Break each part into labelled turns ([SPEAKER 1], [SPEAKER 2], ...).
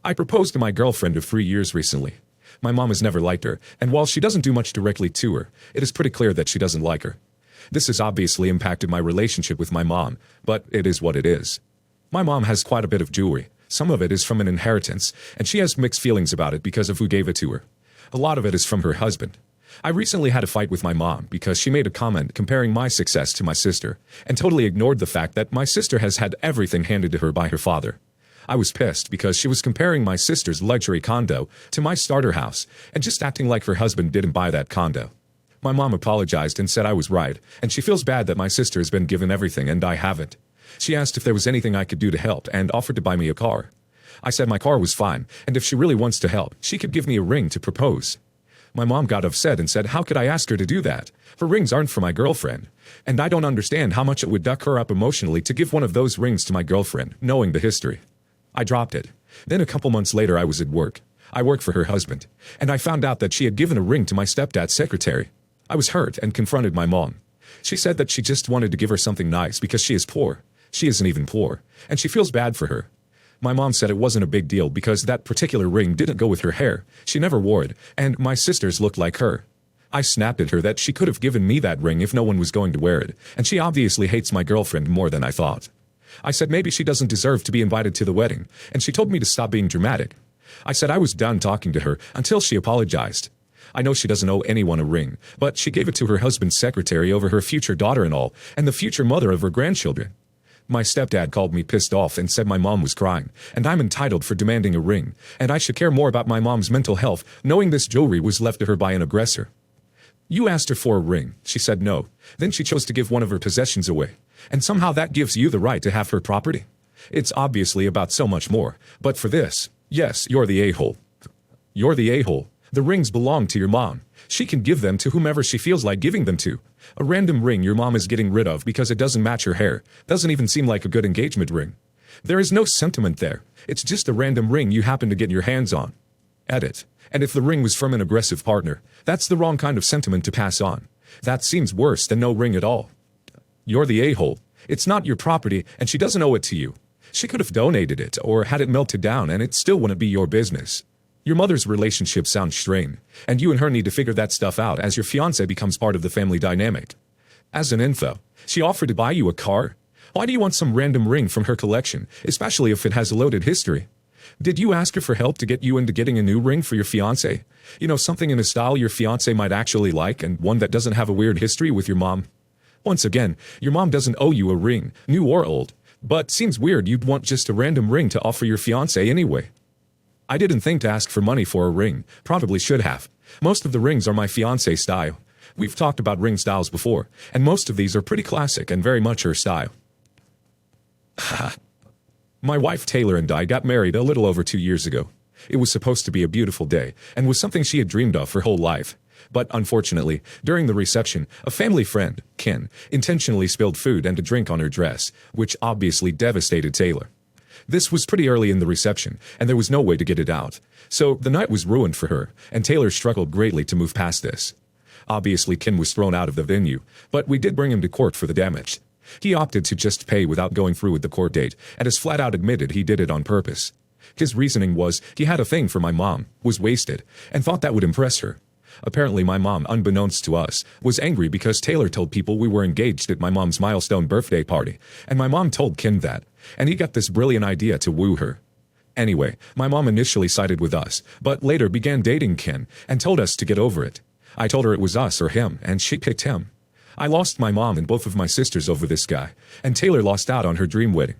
[SPEAKER 1] I proposed to my girlfriend of 3 years recently. My mom has never liked her, and while she doesn't do much directly to her, it is pretty clear that she doesn't like her. This has obviously impacted my relationship with my mom, but it is what it is. My mom has quite a bit of jewelry. Some of it is from an inheritance, and she has mixed feelings about it because of who gave it to her. A lot of it is from her husband. I recently had a fight with my mom because she made a comment comparing my success to my sister, and totally ignored the fact that my sister has had everything handed to her by her father. I was pissed because she was comparing my sister's luxury condo to my starter house, and just acting like her husband didn't buy that condo. My mom apologized and said I was right, and she feels bad that my sister has been given everything and I haven't. She asked if there was anything I could do to help and offered to buy me a car. I said my car was fine, and if she really wants to help, she could give me a ring to propose. My mom got upset and said how could I ask her to do that? Her rings aren't for my girlfriend, and I don't understand how much it would duck her up emotionally to give one of those rings to my girlfriend, knowing the history. I dropped it. Then a couple months later I was at work. I work for her husband, and I found out that she had given a ring to my stepdad's secretary. I was hurt and confronted my mom. She said that she just wanted to give her something nice because she is poor. She isn't even poor, and she feels bad for her. My mom said it wasn't a big deal because that particular ring didn't go with her hair, she never wore it, and my sisters looked like her. I snapped at her that she could have given me that ring if no one was going to wear it, and she obviously hates my girlfriend more than I thought. I said maybe she doesn't deserve to be invited to the wedding, and she told me to stop being dramatic. I said I was done talking to her until she apologized. I know she doesn't owe anyone a ring, but she gave it to her husband's secretary over her future daughter-in-law and the future mother of her grandchildren. My stepdad called me pissed off and said my mom was crying, and I'm entitled for demanding a ring, and I should care more about my mom's mental health knowing this jewelry was left to her by an aggressor. You asked her for a ring, she said no. Then she chose to give one of her possessions away, and somehow that gives you the right to have her property. It's obviously about so much more, but for this, yes, you're the a-hole. You're the a-hole. The rings belong to your mom. She can give them to whomever she feels like giving them to. A random ring your mom is getting rid of because it doesn't match her hair doesn't even seem like a good engagement ring. There is no sentiment there. It's just a random ring you happen to get your hands on. Edit. And if the ring was from an aggressive partner, that's the wrong kind of sentiment to pass on. That seems worse than no ring at all. You're the a-hole. It's not your property, and she doesn't owe it to you. She could have donated it or had it melted down, and it still wouldn't be your business. Your mother's relationship sounds strained, and you and her need to figure that stuff out as your fiance becomes part of the family dynamic. As an info, she offered to buy you a car? Why do you want some random ring from her collection, especially if it has a loaded history? Did you ask her for help to get you into getting a new ring for your fiance? You know, something in a style your fiance might actually like and one that doesn't have a weird history with your mom? Once again, your mom doesn't owe you a ring, new or old, but seems weird you'd want just a random ring to offer your fiance anyway. I didn't think to ask for money for a ring, probably should have. Most of the rings are my fiance style. We've talked about ring styles before, and most of these are pretty classic and very much her style. My wife Taylor and I got married a little over 2 years ago. It was supposed to be a beautiful day, and was something she had dreamed of her whole life. But unfortunately, during the reception, a family friend, Ken, intentionally spilled food and a drink on her dress, which obviously devastated Taylor. This was pretty early in the reception, and there was no way to get it out. So the night was ruined for her, and Taylor struggled greatly to move past this. Obviously, Ken was thrown out of the venue, but we did bring him to court for the damage. He opted to just pay without going through with the court date, and has flat out admitted he did it on purpose. His reasoning was he had a thing for my mom, was wasted, and thought that would impress her. Apparently my mom, unbeknownst to us, was angry because Taylor told people we were engaged at my mom's milestone birthday party, and my mom told Ken that, and he got this brilliant idea to woo her. Anyway, my mom initially sided with us, but later began dating Ken, and told us to get over it. I told her it was us or him, and she picked him. I lost my mom and both of my sisters over this guy, and Taylor lost out on her dream wedding.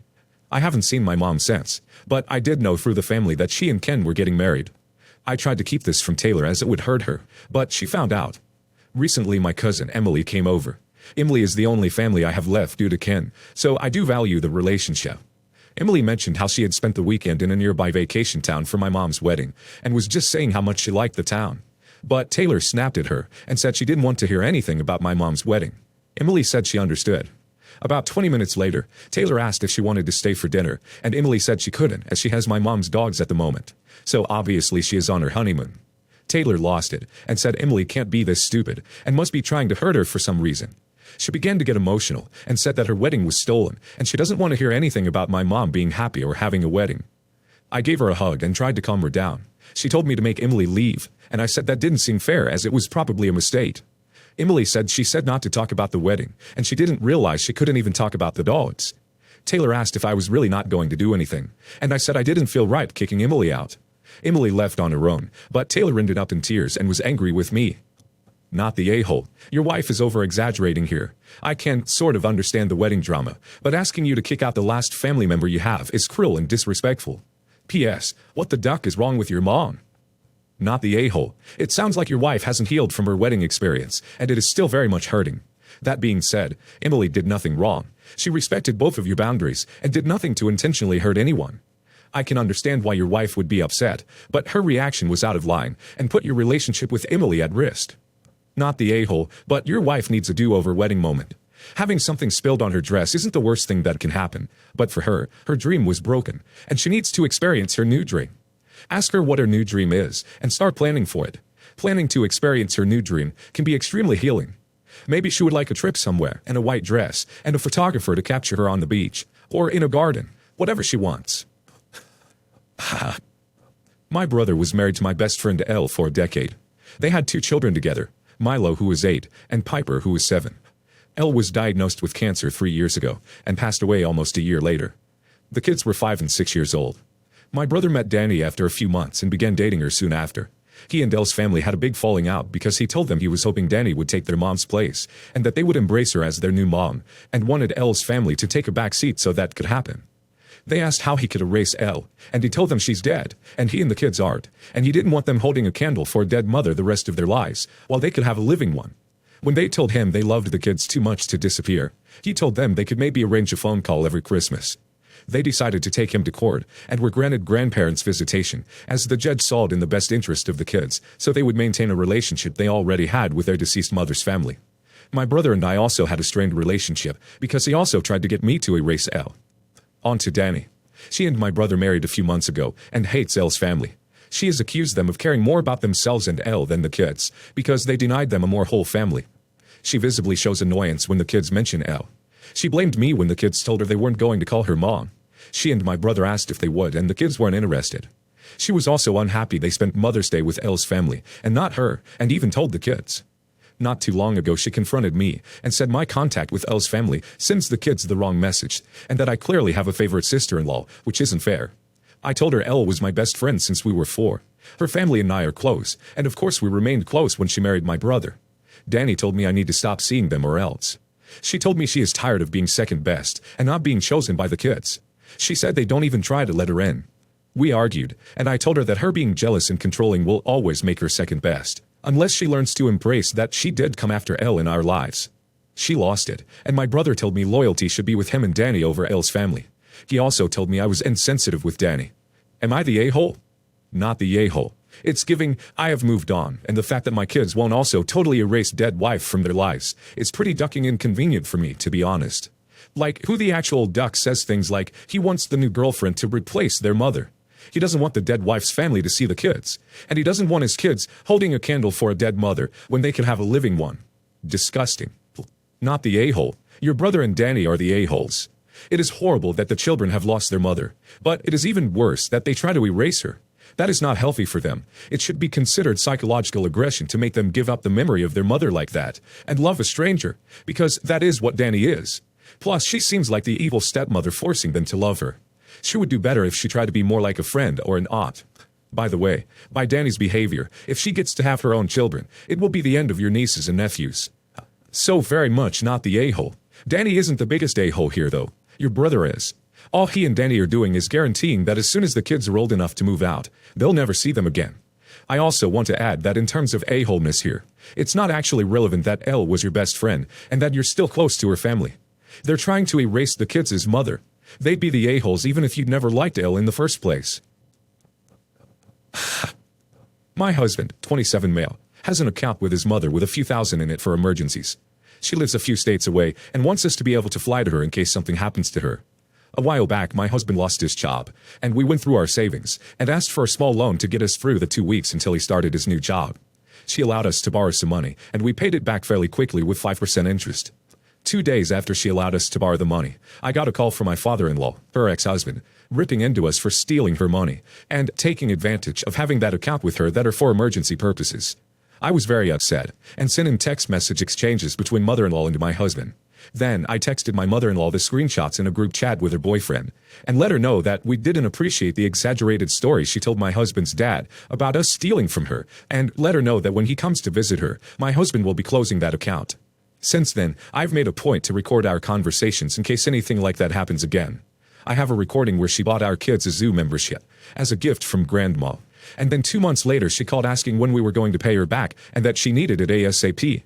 [SPEAKER 1] I haven't seen my mom since, but I did know through the family that she and Ken were getting married. I tried to keep this from Taylor as it would hurt her, but she found out. Recently my cousin Emily came over. Emily is the only family I have left due to Ken, so I do value the relationship. Emily mentioned how she had spent the weekend in a nearby vacation town for my mom's wedding, and was just saying how much she liked the town. But Taylor snapped at her and said she didn't want to hear anything about my mom's wedding. Emily said she understood. About 20 minutes later, Taylor asked if she wanted to stay for dinner, and Emily said she couldn't as she has my mom's dogs at the moment. So obviously she is on her honeymoon. Taylor lost it and said Emily can't be this stupid and must be trying to hurt her for some reason. She began to get emotional and said that her wedding was stolen and she doesn't want to hear anything about my mom being happy or having a wedding. I gave her a hug and tried to calm her down. She told me to make Emily leave, and I said that didn't seem fair as it was probably a mistake. Emily said she said not to talk about the wedding, and she didn't realize she couldn't even talk about the dogs. Taylor asked if I was really not going to do anything, and I said I didn't feel right kicking Emily out. Emily left on her own, but Taylor ended up in tears and was angry with me. Not the a-hole. Your wife is over-exaggerating here. I can sort of understand the wedding drama, but asking you to kick out the last family member you have is cruel and disrespectful. P.S. What the duck is wrong with your mom? Not the a-hole. It sounds like your wife hasn't healed from her wedding experience, and it is still very much hurting. That being said, Emily did nothing wrong. She respected both of your boundaries and did nothing to intentionally hurt anyone. I can understand why your wife would be upset, but her reaction was out of line and put your relationship with Emily at risk. Not the a-hole, but your wife needs a do-over wedding moment. Having something spilled on her dress isn't the worst thing that can happen, but for her, her dream was broken, and she needs to experience her new dream. Ask her what her new dream is, and start planning for it. Planning to experience her new dream can be extremely healing. Maybe she would like a trip somewhere, and a white dress, and a photographer to capture her on the beach, or in a garden, whatever she wants. My brother was married to my best friend Elle for a decade. They had 2 children together, Milo, who was 8, and Piper, who was 7. Elle was diagnosed with cancer 3 years ago and passed away almost a year later. The kids were 5 and 6 years old. My brother met Danny after a few months and began dating her soon after. He and Elle's family had a big falling out because he told them he was hoping Danny would take their mom's place and that they would embrace her as their new mom, and wanted Elle's family to take a back seat so that could happen. They asked how he could erase Elle, and he told them she's dead, and he and the kids aren't, and he didn't want them holding a candle for a dead mother the rest of their lives, while they could have a living one. When they told him they loved the kids too much to disappear, he told them they could maybe arrange a phone call every Christmas. They decided to take him to court, and were granted grandparents' visitation, as the judge saw it in the best interest of the kids, so they would maintain a relationship they already had with their deceased mother's family. My brother and I also had a strained relationship, because he also tried to get me to erase Elle. On to Danny. She and my brother married a few months ago, and hates Elle's family. She has accused them of caring more about themselves and Elle than the kids, because they denied them a more whole family. She visibly shows annoyance when the kids mention Elle. She blamed me when the kids told her they weren't going to call her mom. She and my brother asked if they would, and the kids weren't interested. She was also unhappy they spent Mother's Day with Elle's family, and not her, and even told the kids. Not too long ago she confronted me, and said my contact with Elle's family sends the kids the wrong message, and that I clearly have a favorite sister-in-law, which isn't fair. I told her Elle was my best friend since we were 4. Her family and I are close, and of course we remained close when she married my brother. Danny told me I need to stop seeing them or else. She told me she is tired of being second best, and not being chosen by the kids. She said they don't even try to let her in. We argued, and I told her that her being jealous and controlling will always make her second best, unless she learns to embrace that she did come after Elle in our lives. She lost it, and my brother told me loyalty should be with him and Danny over Elle's family. He also told me I was insensitive with Danny. Am I the a-hole? Not the a-hole. It's giving, I have moved on, and the fact that my kids won't also totally erase dead wife from their lives is pretty ducking inconvenient for me, to be honest. Like, who the actual duck says things like, he wants the new girlfriend to replace their mother. He doesn't want the dead wife's family to see the kids, and he doesn't want his kids holding a candle for a dead mother when they could have a living one. Disgusting. Not the a-hole. Your brother and Danny are the a-holes. It is horrible that the children have lost their mother, but it is even worse that they try to erase her. That is not healthy for them. It should be considered psychological aggression to make them give up the memory of their mother like that, and love a stranger, because that is what Danny is. Plus, she seems like the evil stepmother forcing them to love her. She would do better if she tried to be more like a friend or an aunt. By the way, by Danny's behavior, if she gets to have her own children, it will be the end of your nieces and nephews. So very much not the a-hole. Danny isn't the biggest a-hole here, though. Your brother is. All he and Danny are doing is guaranteeing that as soon as the kids are old enough to move out, they'll never see them again. I also want to add that in terms of a-holeness here, it's not actually relevant that Elle was your best friend and that you're still close to her family. They're trying to erase the kids' mother. They'd be the a-holes even if you'd never liked Elle in the first place. My husband, 27 male, has an account with his mother with a few thousand in it for emergencies. She lives a few states away and wants us to be able to fly to her in case something happens to her. A while back, my husband lost his job, and we went through our savings and asked for a small loan to get us through the 2 weeks until he started his new job. She allowed us to borrow some money, and we paid it back fairly quickly with 5% interest. 2 days after she allowed us to borrow the money, I got a call from my father-in-law, her ex-husband, ripping into us for stealing her money, and taking advantage of having that account with her that are for emergency purposes. I was very upset, and sent in text message exchanges between mother-in-law and my husband. Then I texted my mother-in-law the screenshots in a group chat with her boyfriend, and let her know that we didn't appreciate the exaggerated story she told my husband's dad about us stealing from her, and let her know that when he comes to visit her, my husband will be closing that account. Since then, I've made a point to record our conversations in case anything like that happens again. I have a recording where she bought our kids a zoo membership as a gift from grandma, and then 2 months later she called asking when we were going to pay her back and that she needed it ASAP.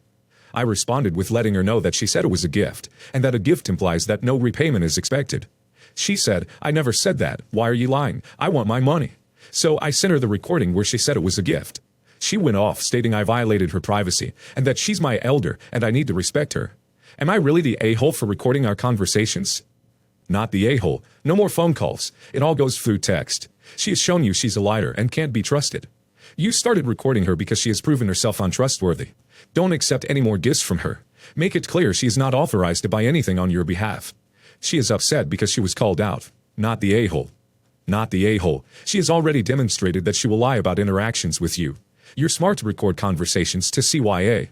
[SPEAKER 1] I responded with letting her know that she said it was a gift, and that a gift implies that no repayment is expected. She said, "I never said that. Why are you lying? I want my money." So I sent her the recording where she said it was a gift. She went off stating I violated her privacy, and that she's my elder and I need to respect her. Am I really the a-hole for recording our conversations? Not the a-hole. No more phone calls. It all goes through text. She has shown you she's a liar and can't be trusted. You started recording her because she has proven herself untrustworthy. Don't accept any more gifts from her. Make it clear she is not authorized to buy anything on your behalf. She is upset because she was called out. Not the a-hole. Not the a-hole. She has already demonstrated that she will lie about interactions with you. You're smart to record conversations to CYA.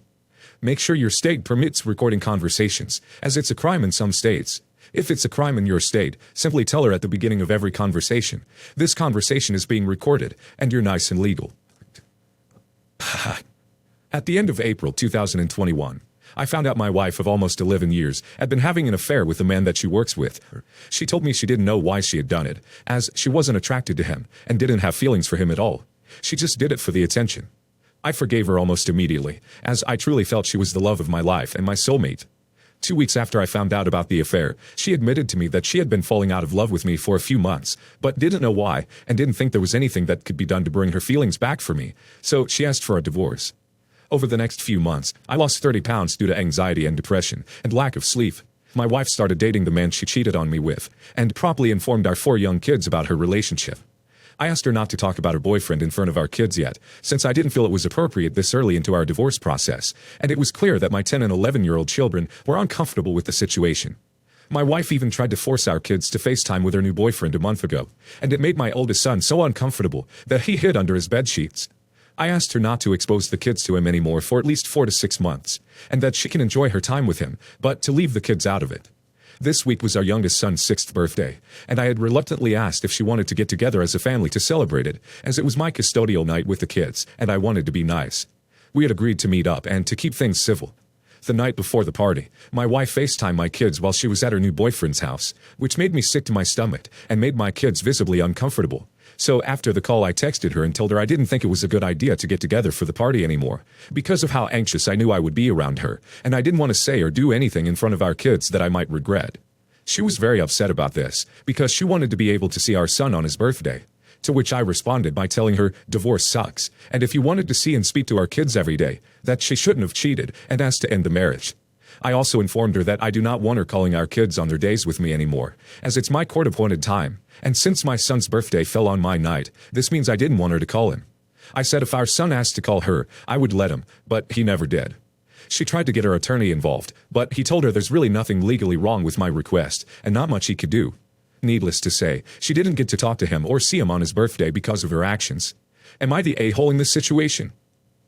[SPEAKER 1] Make sure your state permits recording conversations, as it's a crime in some states. If it's a crime in your state, simply tell her at the beginning of every conversation, "This conversation is being recorded, and you're nice and legal." At the end of April 2021, I found out my wife of almost 11 years had been having an affair with the man that she works with. She told me she didn't know why she had done it, as she wasn't attracted to him and didn't have feelings for him at all. She just did it for the attention. I forgave her almost immediately, as I truly felt she was the love of my life and my soulmate. 2 weeks after I found out about the affair, she admitted to me that she had been falling out of love with me for a few months, but didn't know why and didn't think there was anything that could be done to bring her feelings back for me, so she asked for a divorce. Over the next few months, I lost 30 pounds due to anxiety and depression and lack of sleep. My wife started dating the man she cheated on me with, and promptly informed our 4 young kids about her relationship. I asked her not to talk about her boyfriend in front of our kids yet, since I didn't feel it was appropriate this early into our divorce process, and it was clear that my 10 and 11-year-old children were uncomfortable with the situation. My wife even tried to force our kids to FaceTime with her new boyfriend a month ago, and it made my oldest son so uncomfortable that he hid under his bedsheets. I asked her not to expose the kids to him anymore for at least 4 to 6 months, and that she can enjoy her time with him, but to leave the kids out of it. This week was our youngest son's 6th birthday, and I had reluctantly asked if she wanted to get together as a family to celebrate it, as it was my custodial night with the kids, and I wanted to be nice. We had agreed to meet up and to keep things civil. The night before the party, my wife FaceTimed my kids while she was at her new boyfriend's house, which made me sick to my stomach and made my kids visibly uncomfortable. So after the call I texted her and told her I didn't think it was a good idea to get together for the party anymore, because of how anxious I knew I would be around her, and I didn't want to say or do anything in front of our kids that I might regret. She was very upset about this, because she wanted to be able to see our son on his birthday. To which I responded by telling her, divorce sucks, and if you wanted to see and speak to our kids every day, that she shouldn't have cheated, and asked to end the marriage. I also informed her that I do not want her calling our kids on their days with me anymore, as it's my court-appointed time, and since my son's birthday fell on my night, this means I didn't want her to call him. I said if our son asked to call her, I would let him, but he never did. She tried to get her attorney involved, but he told her there's really nothing legally wrong with my request, and not much he could do. Needless to say, she didn't get to talk to him or see him on his birthday because of her actions. Am I the a-hole in this situation?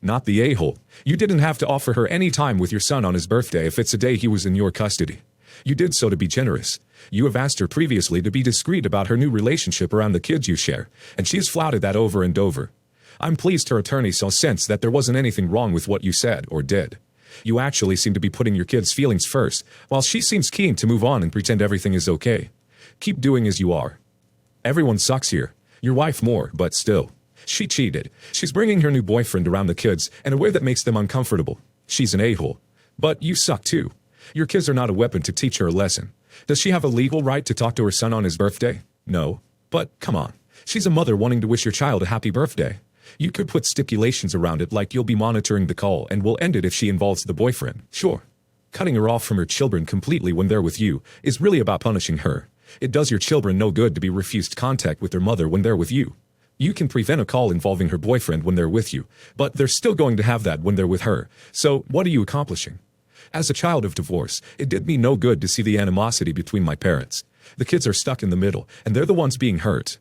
[SPEAKER 1] Not the a-hole. You didn't have to offer her any time with your son on his birthday if it's a day he was in your custody. You did so to be generous. You have asked her previously to be discreet about her new relationship around the kids you share, and she's flouted that over and over. I'm pleased her attorney saw sense that there wasn't anything wrong with what you said or did. You actually seem to be putting your kids' feelings first, while she seems keen to move on and pretend everything is okay. Keep doing as you are. Everyone sucks here. Your wife more, but still. She cheated. She's bringing her new boyfriend around the kids in a way that makes them uncomfortable. She's an a-hole. But you suck too. Your kids are not a weapon to teach her a lesson. Does she have a legal right to talk to her son on his birthday? No. But come on. She's a mother wanting to wish your child a happy birthday. You could put stipulations around it like you'll be monitoring the call and will end it if she involves the boyfriend. Sure. Cutting her off from her children completely when they're with you is really about punishing her. It does your children no good to be refused contact with their mother when they're with you. You can prevent a call involving her boyfriend when they're with you, but they're still going to have that when they're with her. So what are you accomplishing? As a child of divorce, it did me no good to see the animosity between my parents. The kids are stuck in the middle, and they're the ones being hurt.